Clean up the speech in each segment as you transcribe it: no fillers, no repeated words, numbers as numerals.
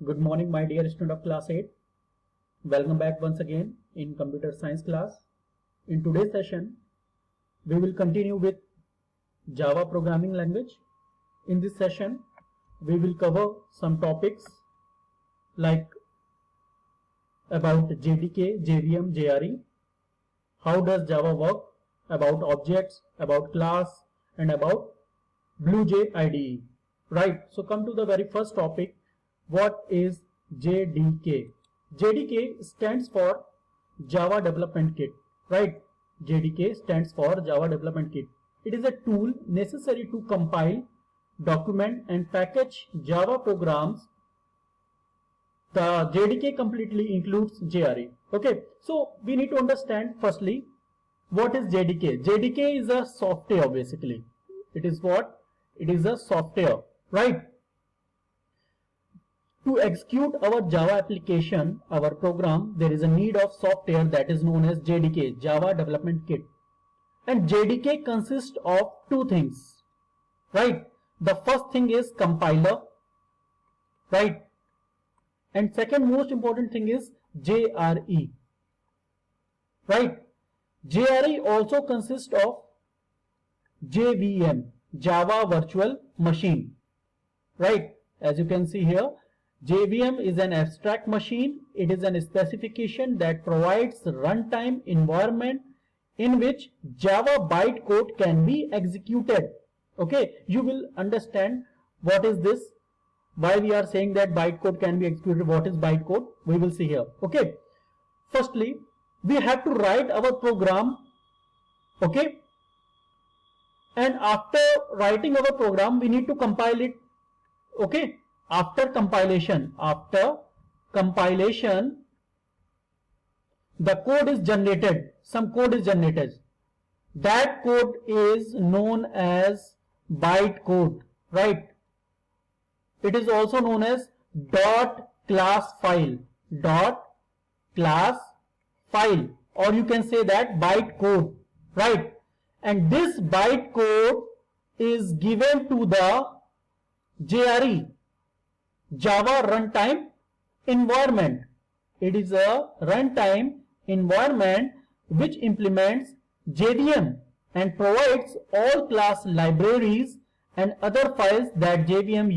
Good morning, my dear student of class 8. Welcome back once again in computer science class. In today's session, we will continue with Java programming language. In this session, we will cover some topics like about JDK, JVM, JRE, how does Java work, about objects, about class, and about BlueJ IDE. Right, so come to the very first topic. What is JDK? JDK stands for Java Development Kit, right? JDK stands for Java Development Kit. It is a tool necessary to compile, document and package Java programs. The JDK completely includes JRE. Okay, so we need to understand firstly what is JDK. JDK is a software basically. It is what? It is a software, right? To execute our Java application, our program, there is a need of software that is known as JDK, Java Development Kit. And JDK consists of two things, right? The first thing is compiler, right? And second most important thing is JRE, right? JRE also consists of JVM, Java Virtual Machine, right? As you can see here, JVM is an abstract machine. It is a specification that provides runtime environment in which Java bytecode can be executed. Okay, you will understand what is this, why we are saying that bytecode can be executed, what is bytecode, we will see here. Okay, firstly, we have to write our program, okay, and after writing our program, we need to compile it, okay. After compilation, the code is generated, some code is generated. That code is known as bytecode, right? It is also known as .class file, or you can say that bytecode, right? And this bytecode is given to the JRE, Java Runtime Environment. It is a runtime environment which implements JVM and provides all class libraries and other files that JVM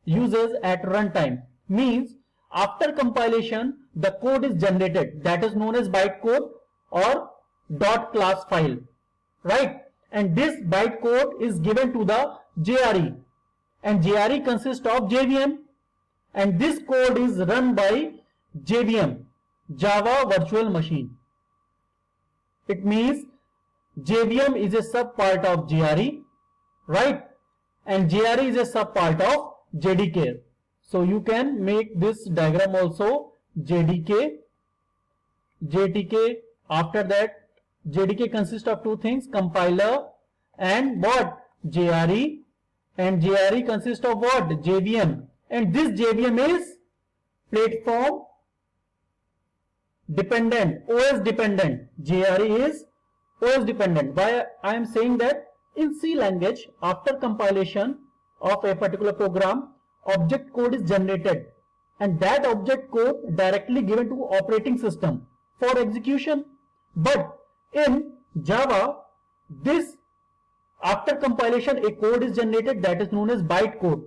uses at runtime. Means after compilation, the code is generated, that is known as bytecode or .class file, right? And this bytecode is given to the JRE. And JRE consists of JVM, and this code is run by JVM, Java Virtual Machine. It means JVM is a sub part of JRE, right? And JRE is a sub part of JDK. So you can make this diagram also JDK, JDK. After that, JDK consists of two things, compiler and what? JRE. And JRE consists of what? JVM. And this JVM is platform dependent, OS dependent. JRE is OS dependent. Why I am saying that? In C language, after compilation of a particular program, object code is generated. And that object code directly given to operating system for execution. But in Java, this after compilation, a code is generated that is known as bytecode,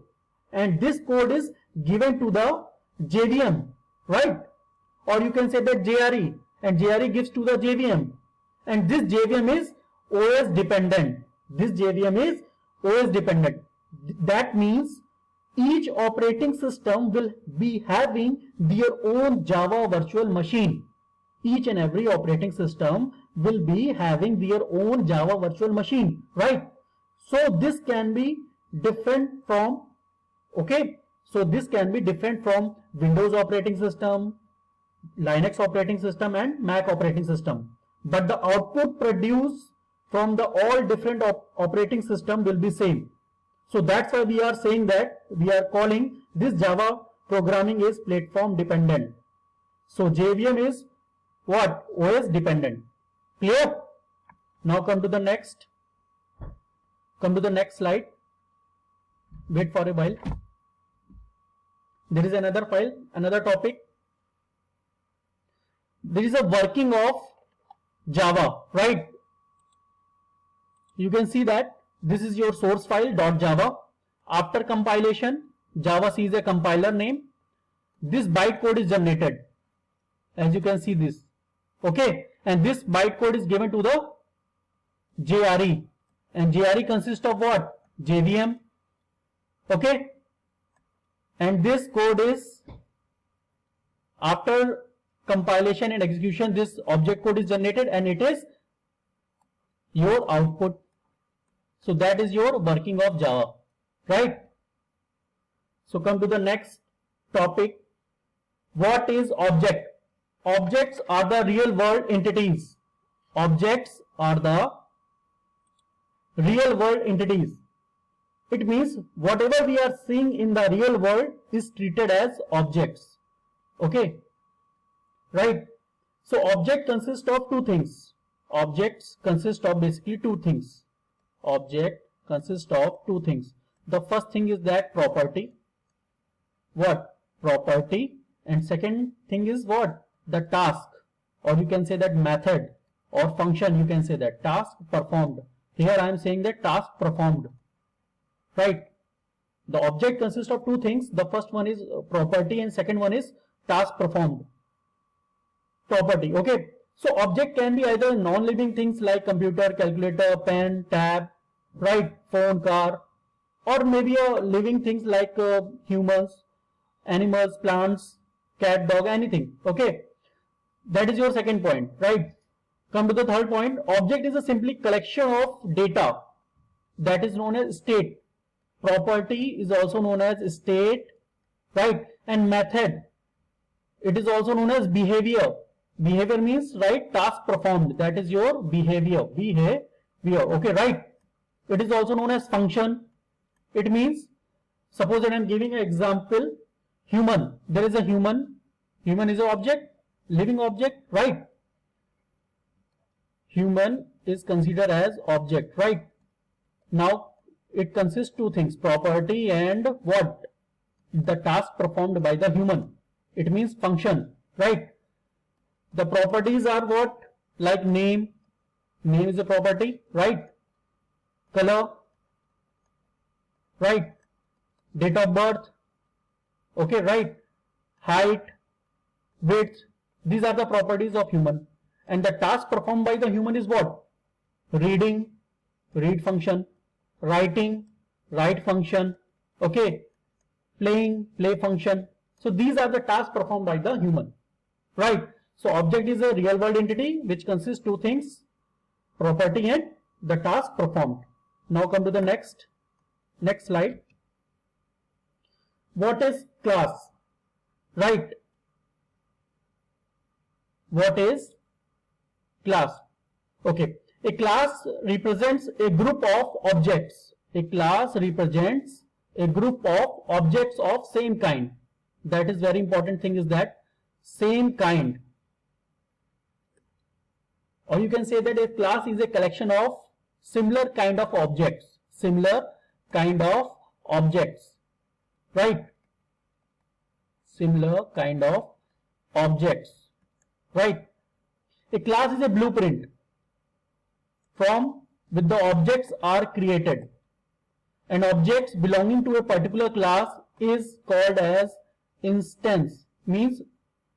and this code is given to the JVM, right? Or you can say that JRE, and JRE gives to the JVM, and this JVM is OS dependent. This JVM is OS dependent. That means each operating system will be having their own Java virtual machine. Each and every operating system will be having their own Java virtual machine, right? So this can be different from, okay, so this can be different from Windows operating system, Linux operating system and Mac operating system. But the output produced from the all different operating system will be same. So that's why we are saying that we are calling this Java programming is platform dependent. So JVM is what? OS dependent. Clear? Now come to the next slide. Wait for a while. There is another file, another topic. There is a working of Java, right? You can see that this is your source file .java. After compilation, Java sees a compiler name. This bytecode is generated, as you can see this. Okay, and this bytecode is given to the JRE, and JRE consists of what? JVM. Okay, and this code is, after compilation and execution, this object code is generated and it is your output. So that is your working of Java, right? So come to the next topic. What is object? Objects are the real world entities. Objects are the real world entities. It means whatever we are seeing in the real world is treated as objects. Okay, right? So object consists of two things. Objects consist of basically two things. Object consists of two things. The first thing is that property. What? Property. And second thing is what? The task, or you can say that method or function. You can say that task performed. Here I am saying that task performed, right? The object consists of two things. The first one is property and second one is task performed. Property. Okay, so object can be either non-living things like computer, calculator, pen, tab, right, phone, car, or maybe living things like humans, animals, plants, cat, dog, anything. Okay, that is your second point, right? Come to the third point. Object is a simply collection of data that is known as state. Property is also known as state, right? And method, it is also known as behavior. Behavior means, right, task performed. That is your behavior. Behavior. Okay, right? It is also known as function. It means, suppose that I am giving an example. Human. There is a human. Human is an object, living object, right? Human is considered as object, right? Now it consists two things, property and what? The task performed by the human. It means function, right? The properties are what? Like name. Name is a property, right? Color, right? Date of birth, okay, right? Height, width. These are the properties of human. And the task performed by the human is what? Reading, read function. Writing, write function. Okay, playing, play function. So these are the tasks performed by the human, right? So object is a real world entity which consists two things, property and the task performed. Now come to the next slide. What is class? Right? What is class? Okay. A class represents a group of objects. A class represents a group of objects of same kind. That is very important thing, is that same kind. Or you can say that a class is a collection of similar kind of objects. Similar kind of objects. Right? Similar kind of objects. Right? A class is a blueprint from which the objects are created. And objects belonging to a particular class is called as instance. Means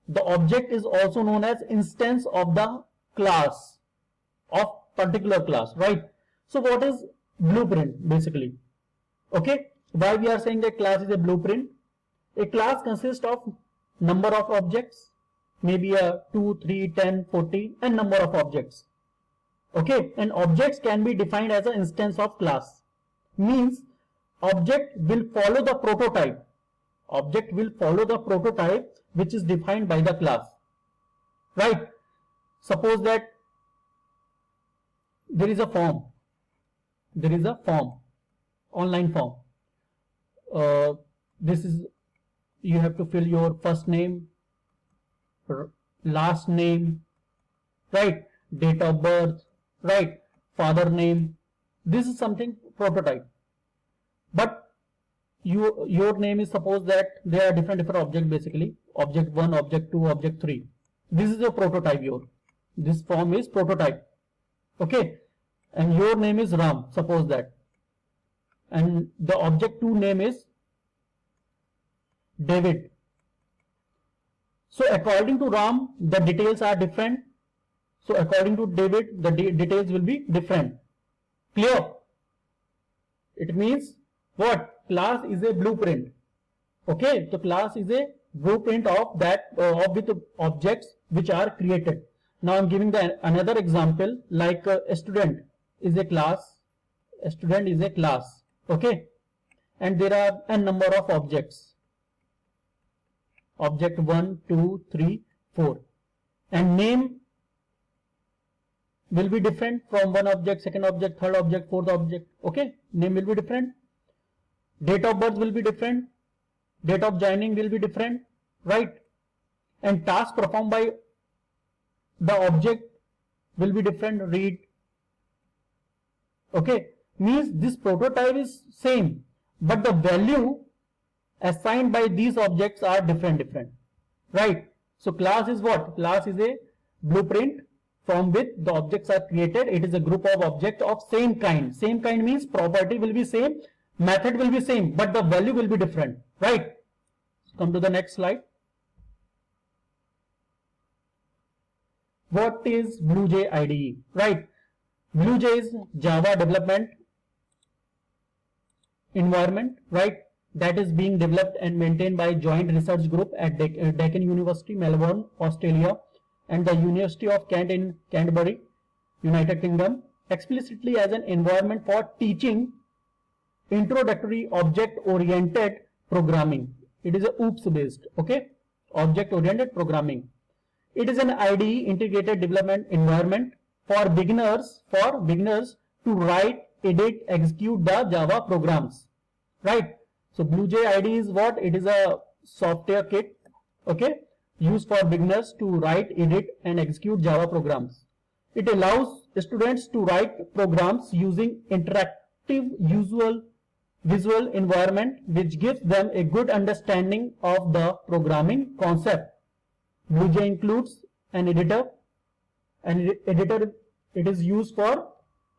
the object is also known as instance of the class, of particular class, right? So what is blueprint basically? Okay, why we are saying that class is a blueprint? A class consists of number of objects, maybe a 2, 3, 10, 40 and number of objects. Okay, and objects can be defined as an instance of class. Means object will follow the prototype. Object will follow the prototype which is defined by the class. Right? Suppose that there is a form. There is a form, online form. This is, you have to fill your first name, last name, right? Date of birth, right? Father name. This is something prototype. But your name is, suppose that there are different objects basically, object 1, object 2, object 3. This is a prototype. This form is prototype. Okay, and your name is Ram, suppose that, and the object 2 name is David. So according to Ram, the details are different. So according to David, the details will be different. Clear? It means what? Class is a blueprint. Okay, so class is a blueprint of that with objects which are created. Now I'm giving another example, like a student is a class. A student is a class. Okay, and there are a number of objects. Object 1, 2, 3, 4, and name will be different from one object, second object, third object, fourth object. Okay, name will be different. Date of birth will be different. Date of joining will be different, right? And task performed by the object will be different. Read. Okay, means this prototype is same, but the value assigned by these objects are different, right? So class is what? Class is a blueprint from which the objects are created. It is a group of objects of same kind. Same kind means property will be same, method will be same, but the value will be different, right? Come to the next slide. What is BlueJ IDE, right? BlueJ is Java development environment, right? That is being developed and maintained by joint research group at Deakin University, Melbourne, Australia, and the University of Kent in Canterbury, United Kingdom, explicitly as an environment for teaching introductory object-oriented programming. It is a OOPS based, okay, object-oriented programming. It is an IDE, integrated development environment for beginners to write, edit, execute the Java programs, right? So BlueJ IDE is what? It is a software kit, okay, used for beginners to write, edit, and execute Java programs. It allows students to write programs using interactive visual environment, which gives them a good understanding of the programming concept. BlueJ includes an editor. It is used for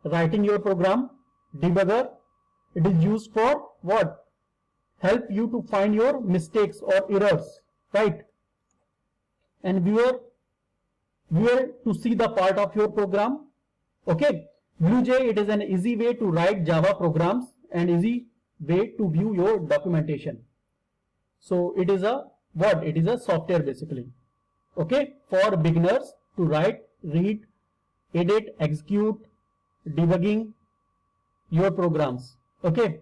writing your program. Debugger, it is used for what? Help you to find your mistakes or errors, right? And viewer to see the part of your program. Okay, BlueJ, it is an easy way to write Java programs and easy way to view your documentation. So it is a what? It is a software basically, okay, for beginners to write, read, edit, execute, debugging your programs. Okay,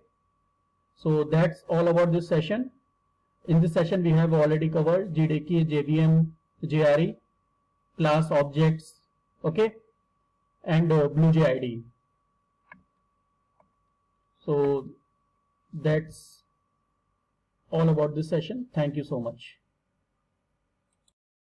so that's all about this session. In this session we have already covered JDK, JVM, JRE, class, objects, okay, and BlueJ IDE. So that's all about this session. Thank you so much.